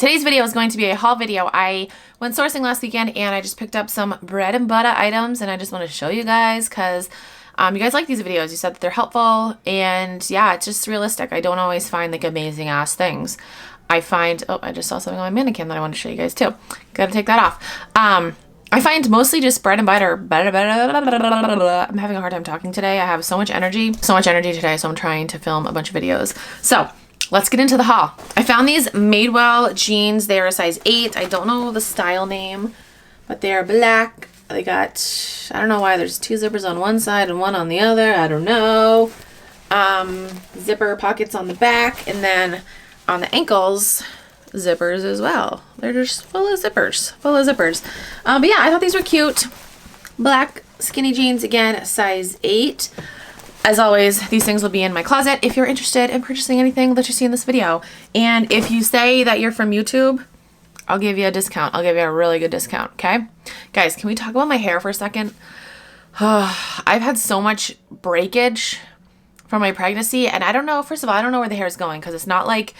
Today's video is going to be a haul video. I went sourcing last weekend and I just picked up some bread and butter items and I just want to show you guys because you guys like these videos. You said that they're helpful and yeah, it's just realistic. I don't always find like amazing ass things. I find, oh, I just saw something on my mannequin that I want to show you guys too. Gotta take that off. I find mostly just bread and butter. I'm having a hard time talking today. I have so much energy today, so I'm trying to film a bunch of videos. So let's get into the haul. I found these Madewell jeans. They are a size 8. I don't know the style name, but they are black. They got, I don't know why there's 2 zippers on one side and 1 on the other. I don't know. Zipper pockets on the back, and then on the ankles, zippers as well. They're just full of zippers, but yeah, I thought these were cute. Black skinny jeans, again, size 8. As always, these things will be in my closet if you're interested in purchasing anything that you see in this video. And if you say that you're from YouTube, I'll give you a discount. I'll give you a really good discount, okay? Guys, can we talk about my hair for a second? I've had so much breakage from my pregnancy, and I don't know, first of all, I don't know where the hair is going because it's not like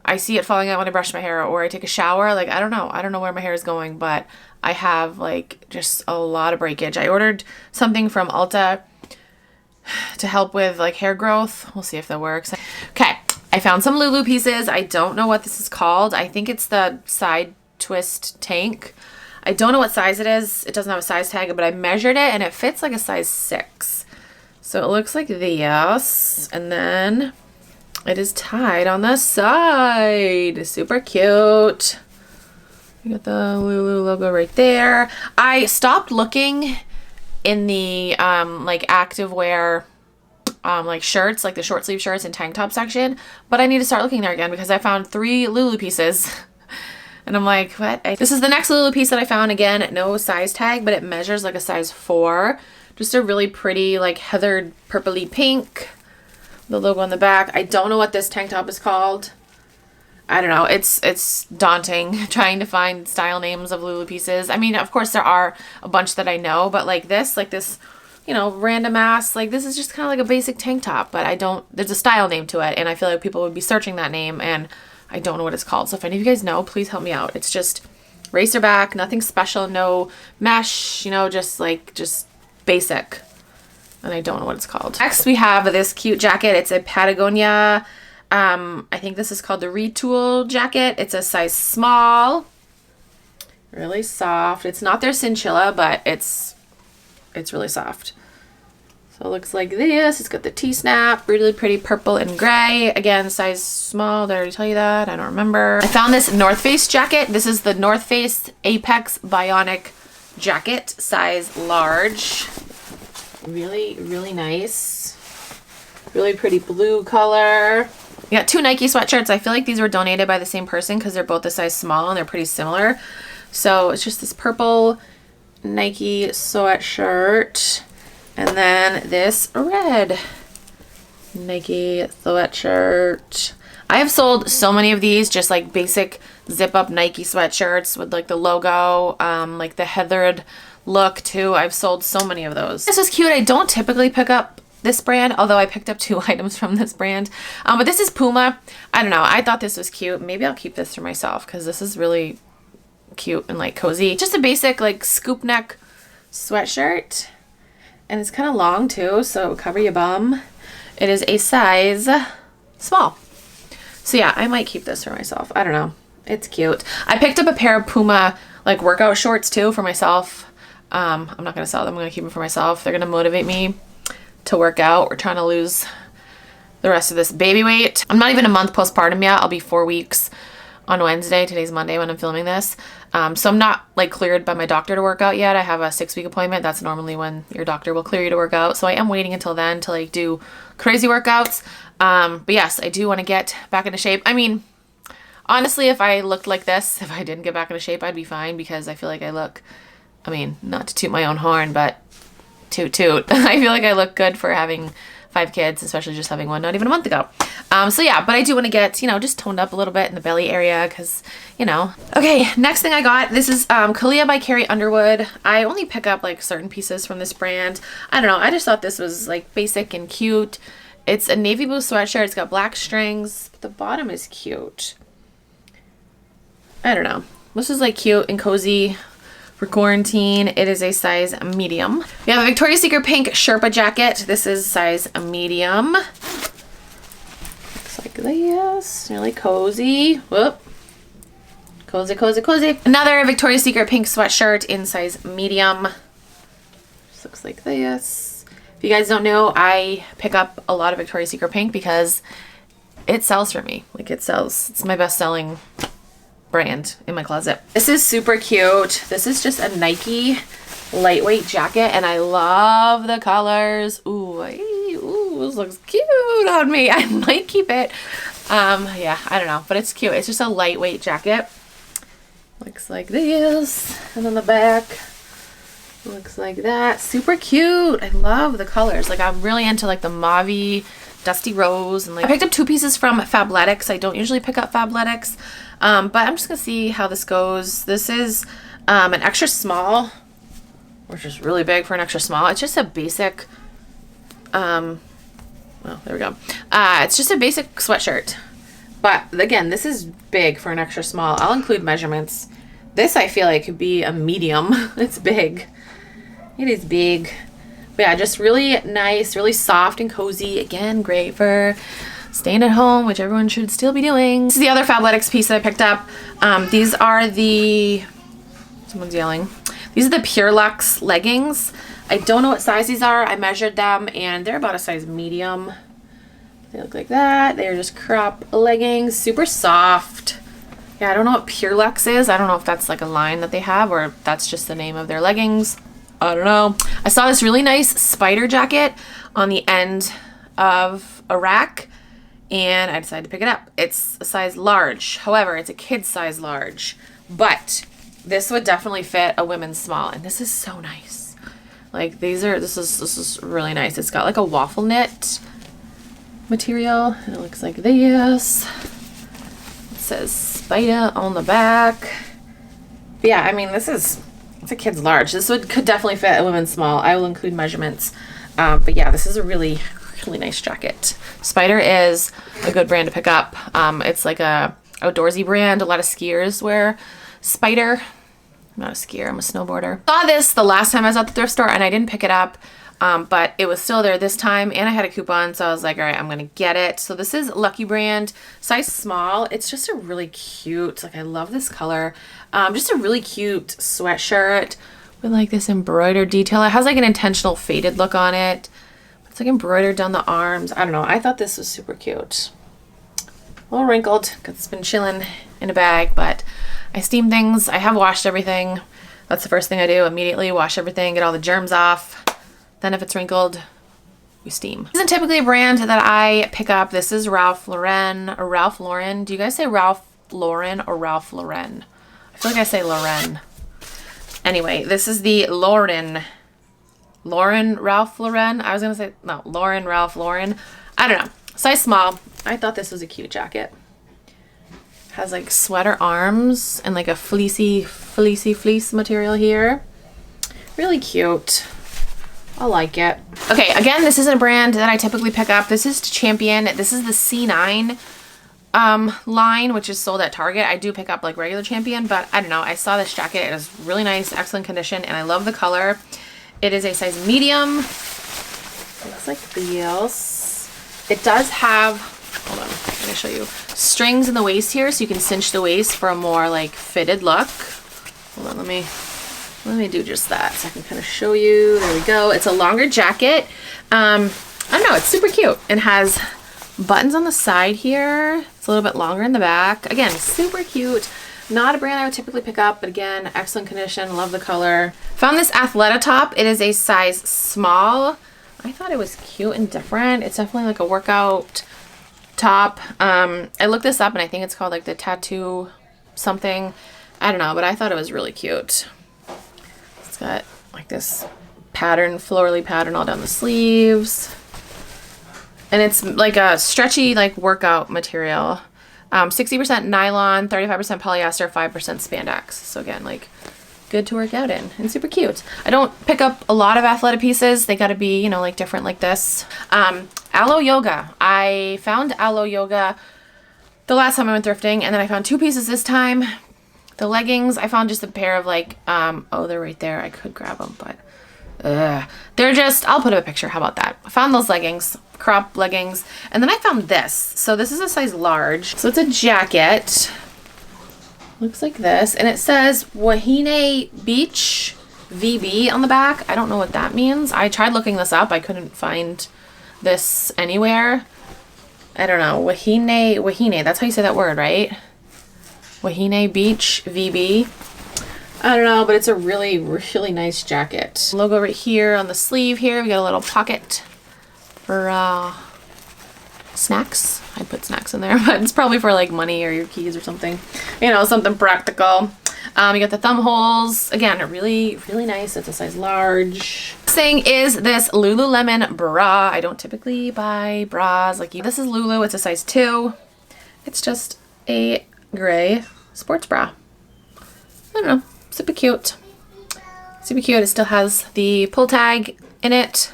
I see it falling out when I brush my hair or I take a shower. Like, I don't know where my hair is going, but I have like just a lot of breakage. I ordered something from Ulta to help with like hair growth. We'll see if that works. Okay, I found some Lulu pieces. I don't know what this is called. I think it's the side twist tank. I don't know what size it is. It doesn't have a size tag, but I measured it and it fits like a size 6. So it looks like this, and then it is tied on the side. Super cute. You got the Lulu logo right there. I stopped looking in the like activewear like shirts, like the short sleeve shirts and tank top section, but I need to start looking there again because I found 3 Lulu pieces and I'm like, what? This is the next Lulu piece that I found. Again, no size tag, but it measures like a size 4. Just a really pretty like heathered purpley pink, the logo on the back. I don't know what this tank top is called. I don't know. It's daunting trying to find style names of Lulu pieces. I mean, of course there are a bunch that I know, but like this, you know, random ass, like this is just kind of like a basic tank top, but there's a style name to it, and I feel like people would be searching that name, and I don't know what it's called. So if any of you guys know, please help me out. It's just racer back, nothing special, no mesh, you know, just basic, and I don't know what it's called. Next, we have this cute jacket. It's a Patagonia. I think this is called the Retool jacket. It's a size small, really soft. It's not their Cinchilla, but it's really soft. So it looks like this. It's got the T-snap, really pretty purple and gray. Again, size small. Did I already tell you that? I don't remember. I found this North Face jacket. This is the North Face Apex Bionic jacket, size large. Really, really nice. Really pretty blue color. We got 2 Nike sweatshirts. I feel like these were donated by the same person because they're both a size small and they're pretty similar. So it's just this purple Nike sweatshirt and then this red Nike sweatshirt. I have sold so many of these, just like basic zip up Nike sweatshirts with like the logo, like the heathered look too. I've sold so many of those. This was cute. I don't typically pick up this brand, although I picked up 2 items from this brand, but this is Puma. I don't know, I thought this was cute. Maybe I'll keep this for myself because this is really cute and like cozy. Just a basic like scoop neck sweatshirt, and it's kind of long too, so it'll cover your bum. It is a size small, so yeah, I might keep this for myself. I don't know, it's cute. I picked up a pair of Puma like workout shorts too for myself. I'm not gonna sell them. I'm gonna keep them for myself. They're gonna motivate me to work out. We're trying to lose the rest of this baby weight. I'm not even a month postpartum yet. I'll be 4 weeks on Wednesday. Today's Monday when I'm filming this. So I'm not like cleared by my doctor to work out yet. I have a 6-week appointment. That's normally when your doctor will clear you to work out. So I am waiting until then to like do crazy workouts. But yes, I do want to get back into shape. I mean, honestly, if I looked like this, if I didn't get back into shape, I'd be fine because I feel like I look, I mean, not to toot my own horn, but toot toot. I feel like I look good for having 5 kids, especially just having one not even a month ago. So yeah, but I do want to get, you know, just toned up a little bit in the belly area because, you know. Okay, next thing I got, this is Kalia by Carrie Underwood. I only pick up like certain pieces from this brand. I don't know, I just thought this was like basic and cute. It's a navy blue sweatshirt. It's got black strings, but the bottom is cute. I don't know. This is like cute and cozy for quarantine. It is a size medium. We have a Victoria's Secret pink Sherpa jacket. This is size medium. Looks like this. Really cozy. Whoop. Cozy, cozy, cozy. Another Victoria's Secret pink sweatshirt in size medium. Just looks like this. If you guys don't know, I pick up a lot of Victoria's Secret pink because it sells for me. Like, it sells. It's my best selling brand in my closet. This is super cute. This is just a Nike lightweight jacket and I love the colors. Ooh, this looks cute on me. I might keep it. Yeah, I don't know, but it's cute. It's just a lightweight jacket. Looks like this, and then the back looks like that. Super cute. I love the colors. Like, I'm really into like the mauve-y, dusty rose, and like I picked up 2 pieces from Fabletics. I don't usually pick up Fabletics, but I'm just gonna see how this goes. This is an extra small, which is really big for an extra small. It's just a basic, well, there we go. It's just a basic sweatshirt. But again, this is big for an extra small. I'll include measurements. This I feel like could be a medium. It's big. It is big. But yeah, just really nice, really soft and cozy. Again, great for staying at home, which everyone should still be doing. This is the other Fabletics piece that I picked up. These are the, someone's yelling. These are the Pure Lux leggings. I don't know what size these are. I measured them and they're about a size medium. They look like that. They're just crop leggings, super soft. Yeah, I don't know what Pure Lux is. I don't know if that's like a line that they have or if that's just the name of their leggings. I don't know. I saw this really nice spider jacket on the end of a rack and I decided to pick it up. It's a size large. However, it's a kid's size large, but this would definitely fit a women's small and this is so nice. Like this is really nice. It's got like a waffle knit material and it looks like this. It says spider on the back. But yeah, I mean, it's a kid's large. This could definitely fit a women's small. I will include measurements. But yeah, this is a really nice jacket. Spider is a good brand to pick up. It's like a outdoorsy brand. A lot of skiers wear Spider. I'm not a skier, I'm a snowboarder. Saw this the last time I was at the thrift store and I didn't pick it up. But it was still there this time and I had a coupon, so I was like, all right, I'm gonna get it. So this is Lucky brand, size small. It's just a really cute, like I love this color. Just a really cute sweatshirt with like this embroidered detail. It has like an intentional faded look on it. It's like embroidered down the arms. I don't know, I thought this was super cute. A little wrinkled because it's been chilling in a bag, but I steam things. I have washed everything. That's the first thing I do, immediately wash everything, get all the germs off. Then if it's wrinkled, we steam. This isn't typically a brand that I pick up. This is Ralph Lauren or Ralph Lauren. Do you guys say Ralph Lauren or Ralph Lauren? I feel like I say Lauren. Anyway, this is the Lauren Ralph Lauren. I was gonna say, no, Lauren Ralph Lauren. I don't know, size small. I thought this was a cute jacket. Has like sweater arms and like a fleecy fleece material here. Really cute. I like it. Okay, again, this isn't a brand that I typically pick up. This is Champion. This is the C9 line, which is sold at Target. I do pick up like regular Champion, but I don't know. I saw this jacket. It was really nice, excellent condition, and I love the color. It is a size medium. Looks like this. It does have, hold on, I'm gonna show you, strings in the waist here, so you can cinch the waist for a more like fitted look. Hold on, let me do just that so I can kind of show you. There we go. It's a longer jacket. I don't know, it's super cute. It has buttons on the side here. It's a little bit longer in the back. Again, super cute. Not a brand I would typically pick up, but again, excellent condition. Love the color. Found this Athleta top. It is a size small. I thought it was cute and different. It's definitely like a workout top. I looked this up and I think it's called like the tattoo something. I don't know, but I thought it was really cute. It's got like this pattern, florally pattern all down the sleeves. And it's like a stretchy like workout material. 60% nylon, 35% polyester, 5% spandex. So again, like good to work out in and super cute. I don't pick up a lot of Athleta pieces. They gotta be, you know, like different like this. Aloe Yoga. I found Aloe Yoga the last time I went thrifting, and then I found two pieces this time. The leggings, I found just a pair of like, oh, they're right there. I could grab them, but they're just, I'll put up a picture. How about that? I found those leggings, crop leggings. And then I found this. So this is a size large. So it's a jacket. Looks like this. And it says Wahine Beach VB on the back. I don't know what that means. I tried looking this up. I couldn't find this anywhere. I don't know. Wahine. That's how you say that word, right? Wahine Beach VB. I don't know, but it's a really, really nice jacket. Logo right here on the sleeve here. We got a little pocket for snacks. I put snacks in there, but it's probably for like money or your keys or something. You know, something practical. You got the thumb holes. Again, really, really nice. It's a size large. Next thing is this Lululemon bra. I don't typically buy bras like this is Lulu. It's a size 2. It's just a gray sports bra. I don't know. Super cute. Super cute. It still has the pull tag in it.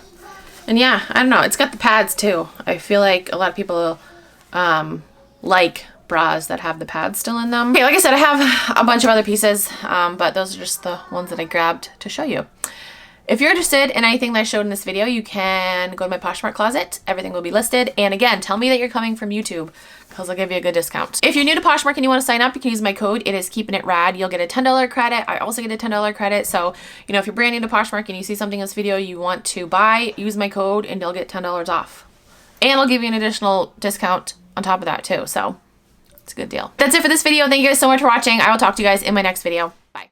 And yeah, I don't know. It's got the pads too. I feel like a lot of people like bras that have the pads still in them. Okay, like I said, I have a bunch of other pieces, but those are just the ones that I grabbed to show you. If you're interested in anything that I showed in this video, you can go to my Poshmark closet. Everything will be listed. And again, tell me that you're coming from YouTube because I'll give you a good discount. If you're new to Poshmark and you want to sign up, you can use my code. It is Keepin' It Rad. You'll get a $10 credit. I also get a $10 credit. So, you know, if you're brand new to Poshmark and you see something in this video you want to buy, use my code and you'll get $10 off. And I'll give you an additional discount on top of that too. So it's a good deal. That's it for this video. Thank you guys so much for watching. I will talk to you guys in my next video. Bye.